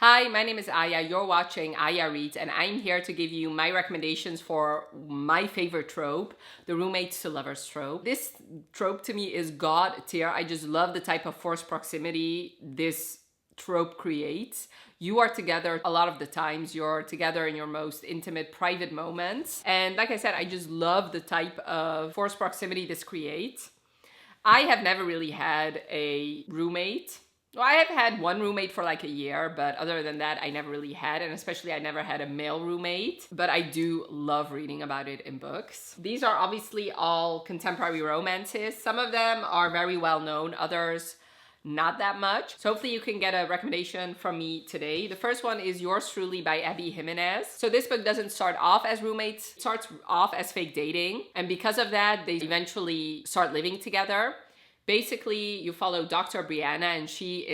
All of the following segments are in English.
Hi, my name is Aya. You're watching Aya Reads, and I'm here to give you my recommendations for my favorite trope, the roommates to lovers trope. This trope to me is god tier. I just love the type of forced proximity this trope creates. You are together a lot of the times, you're together in your most intimate, private moments. And like I said, I just love the type of forced proximity this creates. I have never really had a roommate. Well, I have had one roommate for like a year, but other than that, I never really had, and especially I never had a male roommate, but I do love reading about it in books. These are obviously all contemporary romances. Some of them are very well known, others not that much. So hopefully you can get a recommendation from me today. The first one is Yours Truly by Abby Jimenez. So this book doesn't start off as roommates, it starts off as fake dating. And because of that, they eventually start living together. Basically, you follow Dr. Brianna, and she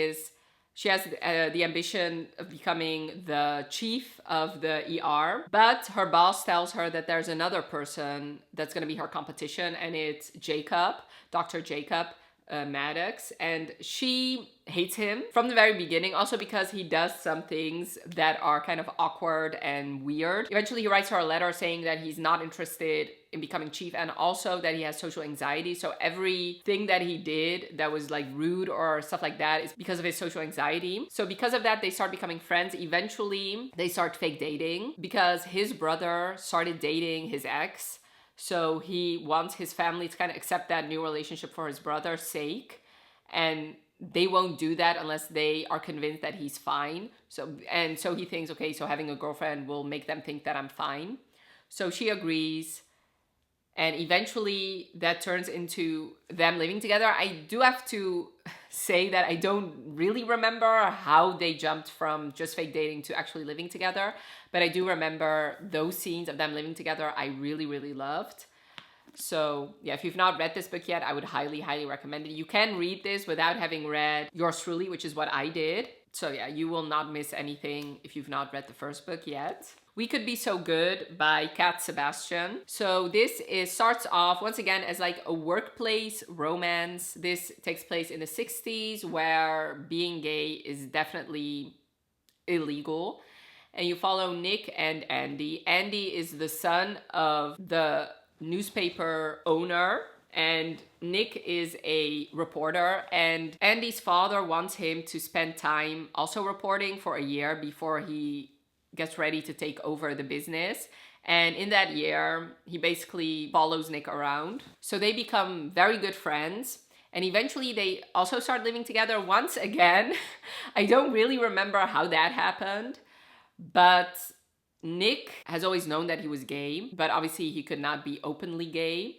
has the ambition of becoming the chief of the ER, but her boss tells her that there's another person that's going to be her competition, and it's Jacob, Dr. Jacob Maddox, and she hates him from the very beginning, also because he does some things that are kind of awkward and weird. Eventually he writes her a letter saying that he's not interested in becoming chief, and also that he has social anxiety, so everything that he did that was like rude or stuff like that is because of his social anxiety. So because of that, they start becoming friends. Eventually they start fake dating because his brother started dating his ex. So he wants his family to kind of accept that new relationship for his brother's sake. And they won't do that unless they are convinced that he's fine. So he thinks, okay, so having a girlfriend will make them think that I'm fine. So she agrees. And eventually that turns into them living together. I do have to say that I don't really remember how they jumped from just fake dating to actually living together, but I do remember those scenes of them living together I really, really loved. So yeah, if you've not read this book yet, I would highly, highly recommend it. You can read this without having read Yours Truly, which is what I did. So yeah, you will not miss anything if you've not read the first book yet. We Could Be So Good by Cat Sebastian. So this starts off once again as like a workplace romance. This takes place in the 60s where being gay is definitely illegal. And you follow Nick and Andy. Andy is the son of the newspaper owner, and Nick is a reporter, and Andy's father wants him to spend time also reporting for a year before he gets ready to take over the business. And in that year, he basically follows Nick around. So they become very good friends. And eventually they also start living together once again. I don't really remember how that happened, but Nick has always known that he was gay, but obviously he could not be openly gay.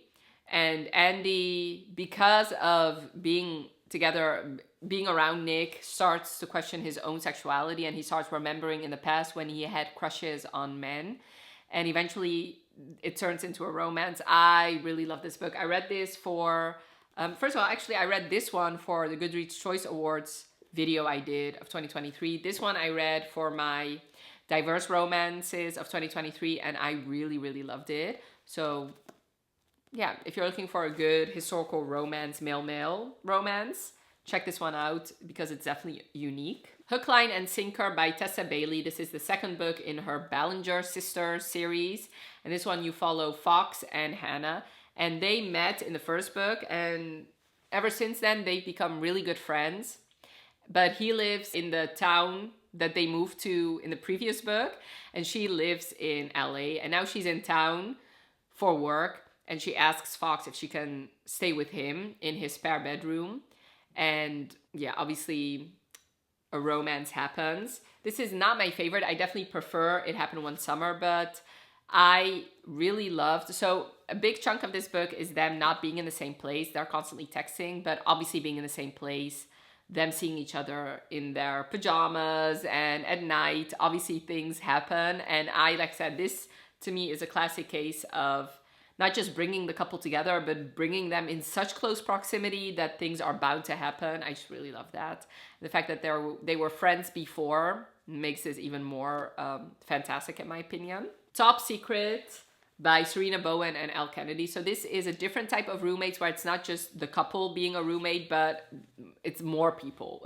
And Andy, because of being together, being around Nick, starts to question his own sexuality, and he starts remembering in the past when he had crushes on men. And eventually it turns into a romance. I really love this book. I read this for, first of all, actually I read this one for the Goodreads Choice Awards video I did of 2023. This one I read for my diverse romances of 2023, and I really, really loved it. So yeah, if you're looking for a good historical romance, male-male romance, check this one out because it's definitely unique. Hook, Line, and Sinker by Tessa Bailey. This is the second book in her Ballinger Sisters series. And this one you follow Fox and Hannah. And they met in the first book, and ever since then they've become really good friends. But he lives in the town that they moved to in the previous book, and she lives in LA, and now she's in town for work, and she asks Fox if she can stay with him in his spare bedroom. And yeah, obviously a romance happens. This is not my favorite. I definitely prefer It Happened One Summer, but I really loved, so a big chunk of this book is them not being in the same place. They're constantly texting, but obviously being in the same place, them seeing each other in their pajamas, and at night, obviously things happen. And like I said, this to me is a classic case of not just bringing the couple together, but bringing them in such close proximity that things are bound to happen. I just really love that. The fact that they were friends before makes this even more fantastic in my opinion. Top Secret by Serena Bowen and Elle Kennedy. So this is a different type of roommates where it's not just the couple being a roommate, but it's more people.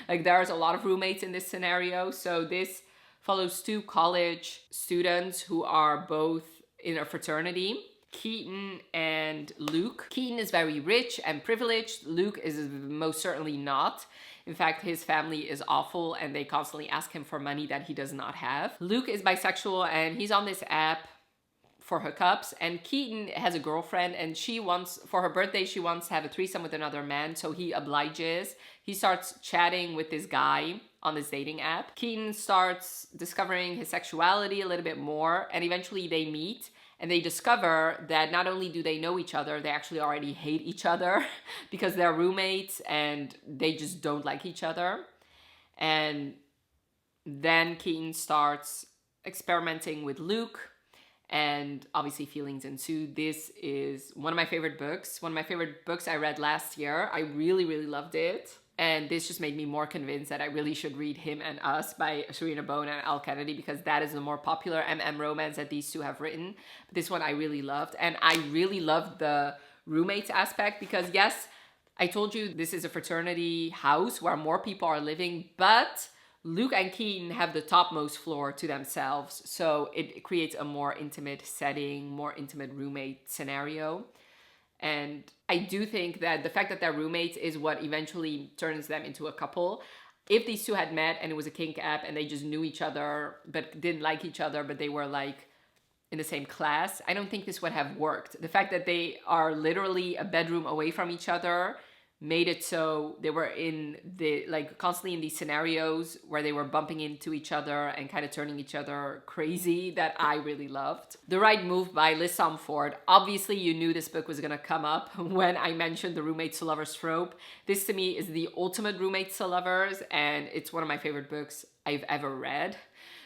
Like there's a lot of roommates in this scenario. So this follows two college students who are both in a fraternity, Keaton and Luke. Keaton is very rich and privileged. Luke is most certainly not. In fact, his family is awful and they constantly ask him for money that he does not have. Luke is bisexual and he's on this app for hookups, and Keaton has a girlfriend and she wants, for her birthday, she wants to have a threesome with another man, so he obliges. He starts chatting with this guy on this dating app. Keaton starts discovering his sexuality a little bit more, and eventually they meet and they discover that not only do they know each other, they actually already hate each other because they're roommates and they just don't like each other. And then Keaton starts experimenting with Luke, and obviously feelings ensue. This is one of my favorite books. One of my favorite books I read last year. I really, really loved it. And this just made me more convinced that I really should read Him and Us by Serena Bowen and Elle Kennedy, because that is the more popular romance that these two have written. But this one I really loved. And I really loved the roommates aspect because, yes, I told you this is a fraternity house where more people are living, but Luke and Keaton have the topmost floor to themselves. So it creates a more intimate setting, more intimate roommate scenario. And I do think that the fact that they're roommates is what eventually turns them into a couple. If these two had met and it was a kink app and they just knew each other but didn't like each other, but they were like in the same class, I don't think this would have worked. The fact that they are literally a bedroom away from each other made it so they were in the, like, constantly in these scenarios where they were bumping into each other and kind of turning each other crazy, that I really loved. The Right Move by Liz Somford. Obviously you knew this book was gonna come up when I mentioned the roommates to lovers trope. This to me is the ultimate roommates to lovers, and it's one of my favorite books I've ever read.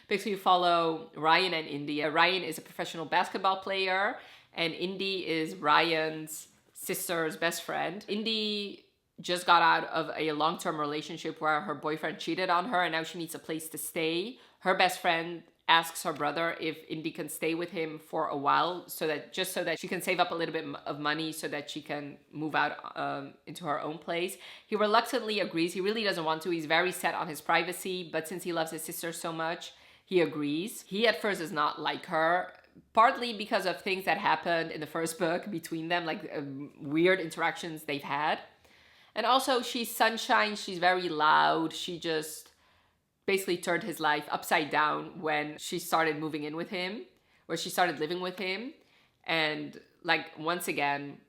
Basically you follow Ryan and Indy. Ryan is a professional basketball player and Indy is Ryan's sister's best friend. Indy just got out of a long-term relationship where her boyfriend cheated on her and now she needs a place to stay. Her best friend asks her brother if Indy can stay with him for a while so that she can save up a little bit of money so that she can move out into her own place. He reluctantly agrees. He really doesn't want to. He's very set on his privacy, but since he loves his sister so much, he agrees. He at first does not like her, partly because of things that happened in the first book between them, like weird interactions they've had. And also she's sunshine, she's very loud. She just basically turned his life upside down when she started moving in with him, where she started living with him. And like, once again,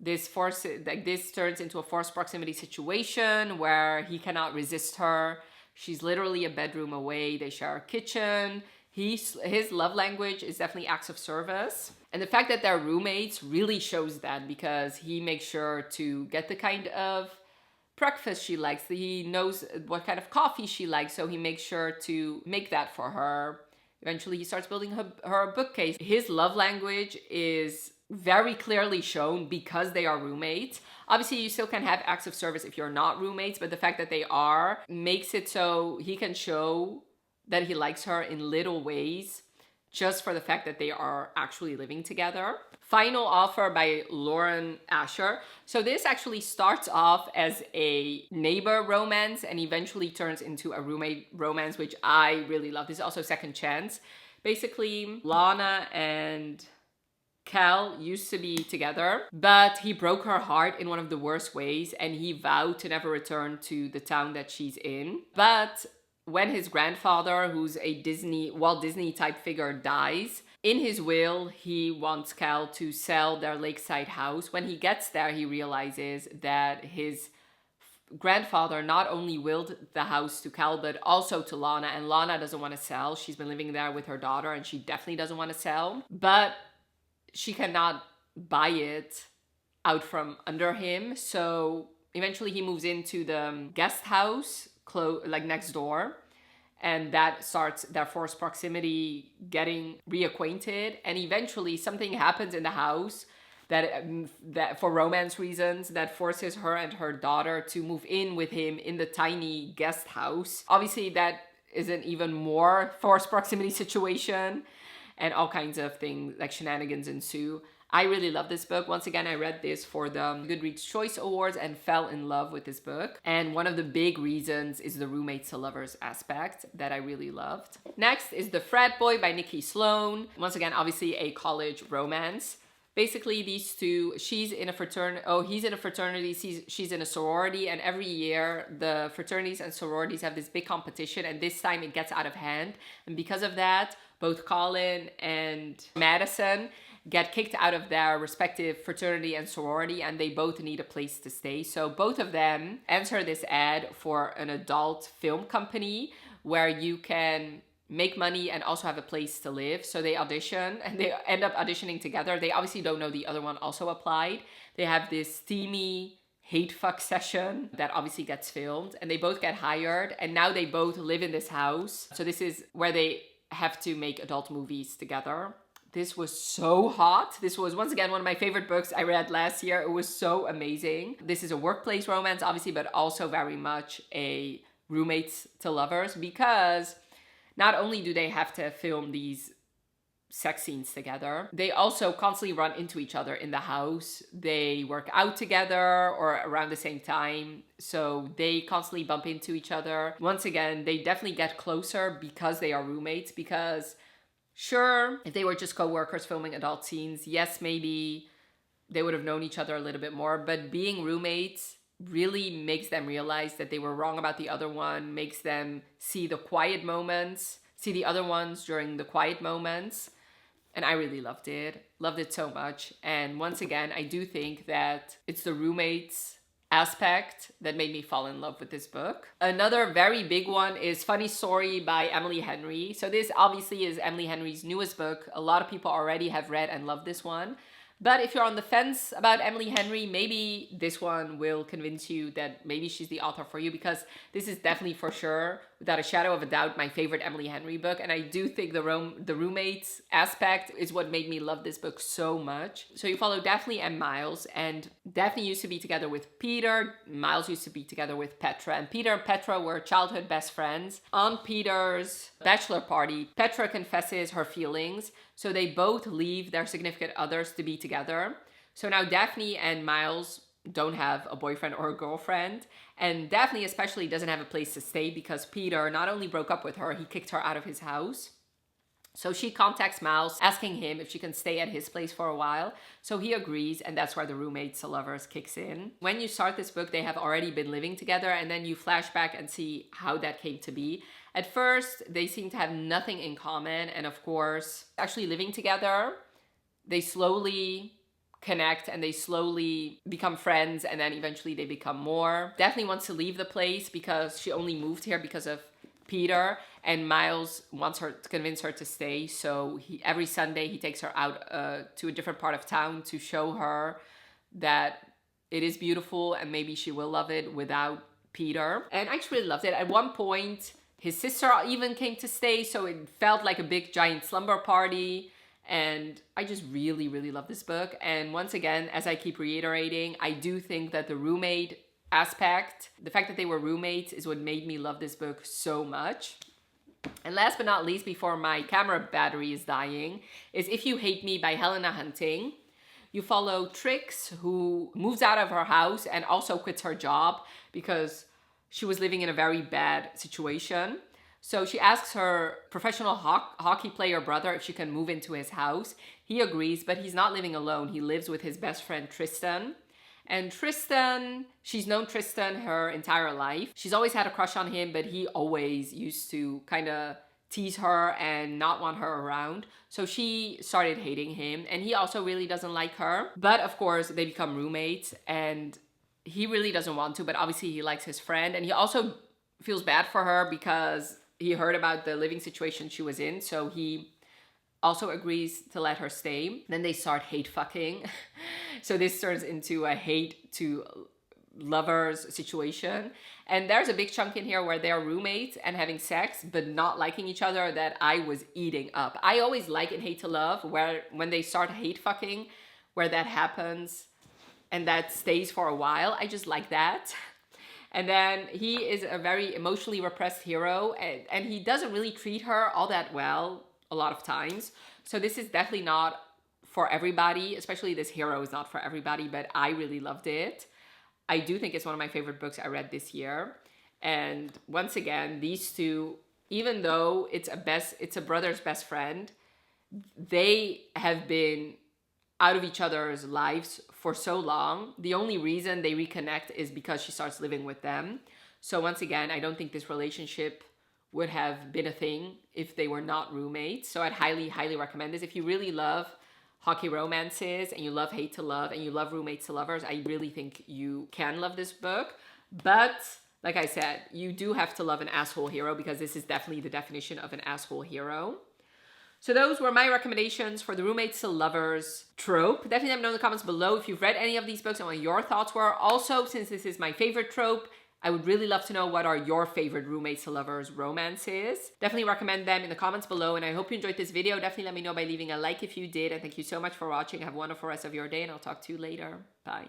this turns into a forced proximity situation where he cannot resist her. She's literally a bedroom away. They share a kitchen. His love language is definitely acts of service. And the fact that they're roommates really shows that, because he makes sure to get the kind of breakfast she likes. He knows what kind of coffee she likes, so he makes sure to make that for her. Eventually he starts building her a bookcase. His love language is very clearly shown because they are roommates. Obviously you still can have acts of service if you're not roommates, but the fact that they are makes it so he can show that he likes her in little ways just for the fact that they are actually living together. Final Offer by Lauren Asher. So this actually starts off as a neighbor romance and eventually turns into a roommate romance, which I really love. This is also Second Chance. Basically, Lana and Cal used to be together, but he broke her heart in one of the worst ways and he vowed to never return to the town that she's in. But when his grandfather, who's a Walt Disney type figure, dies, in his will, he wants Cal to sell their lakeside house. When he gets there, he realizes that his grandfather not only willed the house to Cal, but also to Lana, and Lana doesn't want to sell. She's been living there with her daughter and she definitely doesn't want to sell, but she cannot buy it out from under him. So eventually he moves into the guest house like next door, and that starts their forced proximity, getting reacquainted. And eventually something happens in the house that for romance reasons, that forces her and her daughter to move in with him in the tiny guest house. Obviously that is an even more forced proximity situation. and all kinds of things like shenanigans ensue. I really love this book. Once again, I read this for the Goodreads Choice Awards and fell in love with this book. And one of the big reasons is the roommates to lovers aspect that I really loved. Next is The Frat Boy by Nikki Sloan. Once again, obviously a college romance. Basically, these two, he's in a fraternity, she's in a sorority, and every year the fraternities and sororities have this big competition, and this time it gets out of hand. And because of that, both Colin and Madison get kicked out of their respective fraternity and sorority, and they both need a place to stay. So both of them enter this ad for an adult film company where you can make money and also have a place to live. So they audition and they end up auditioning together. They obviously don't know the other one also applied. They have this steamy hate fuck session that obviously gets filmed, and they both get hired, and now they both live in this house. So this is where they have to make adult movies together. This was so hot. This was, once again, one of my favorite books I read last year. It was so amazing. This is a workplace romance, obviously, but also very much a roommates to lovers, because not only do they have to film these sex scenes together, they also constantly run into each other in the house. They work out together or around the same time, so they constantly bump into each other. Once again, they definitely get closer because they are roommates, because sure, if they were just co-workers filming adult scenes, yes, maybe they would have known each other a little bit more, but being roommates really makes them realize that they were wrong about the other one, makes them see the quiet moments, see the other ones during the quiet moments. And I really loved it so much. And once again, I do think that it's the roommates aspect that made me fall in love with this book. Another very big one is Funny Story by Emily Henry. So this obviously is Emily Henry's newest book. A lot of people already have read and loved this one. But if you're on the fence about Emily Henry, maybe this one will convince you that maybe she's the author for you, because this is definitely for sure, without a shadow of a doubt, my favorite Emily Henry book. And I do think the roommates aspect is what made me love this book so much. So you follow Daphne and Miles, and Daphne used to be together with Peter. Miles used to be together with Petra, and Peter and Petra were childhood best friends. On Peter's bachelor party, Petra confesses her feelings, so they both leave their significant others to be together. So now Daphne and Miles don't have a boyfriend or a girlfriend, and Daphne especially doesn't have a place to stay because Peter not only broke up with her, he kicked her out of his house. So she contacts Miles, asking him if she can stay at his place for a while. So he agrees, and that's where the roommates to lovers kicks in. When you start this book, they have already been living together, and then you flash back and see how that came to be. At first, they seem to have nothing in common, and of course, actually living together, they slowly connect and they slowly become friends, and then eventually they become more. Daphne wants to leave the place because she only moved here because of Peter, and Miles wants her to convince her to stay. So every Sunday he takes her out to a different part of town to show her that it is beautiful and maybe she will love it without Peter. And I just really loved it. At one point, his sister even came to stay, so it felt like a big giant slumber party. And I just really, really love this book. And once again, as I keep reiterating, I do think that the roommate aspect, the fact that they were roommates, is what made me love this book so much. And last but not least, before my camera battery is dying, is If You Hate Me by Helena Hunting. You follow Trix, who moves out of her house and also quits her job because she was living in a very bad situation. So she asks her professional hockey player brother if she can move into his house. He agrees, but he's not living alone. He lives with his best friend Tristan. And Tristan, she's known Tristan her entire life. She's always had a crush on him, but he always used to kind of tease her and not want her around. So she started hating him, and he also really doesn't like her. But of course, they become roommates, and he really doesn't want to, but obviously he likes his friend. And he also feels bad for her because he heard about the living situation she was in, so he also agrees to let her stay. Then they start hate fucking. So this turns into a hate to lovers situation. And there's a big chunk in here where they're roommates and having sex, but not liking each other, that I was eating up. I always like in Hate to Love, where when they start hate fucking, where that happens and that stays for a while. I just like that. And then he is a very emotionally repressed hero, and he doesn't really treat her all that well. a lot of times. So this is definitely not for everybody, especially this hero is not for everybody, but I really loved it. I do think it's one of my favorite books I read this year. And once again, these two, even though it's a brother's best friend, they have been out of each other's lives for so long. The only reason they reconnect is because she starts living with them. So once again, I don't think this relationship would have been a thing if they were not roommates. So I'd highly, highly recommend this. If you really love hockey romances and you love hate to love and you love roommates to lovers, I really think you can love this book. But like I said, you do have to love an asshole hero, because this is definitely the definition of an asshole hero. So those were my recommendations for the roommates to lovers trope. Definitely let me know in the comments below if you've read any of these books and what your thoughts were. Also, since this is my favorite trope, I would really love to know what are your favorite roommates to lovers romances. Definitely recommend them in the comments below, and I hope you enjoyed this video. Definitely let me know by leaving a like if you did, and thank you so much for watching. Have a wonderful rest of your day, and I'll talk to you later. Bye.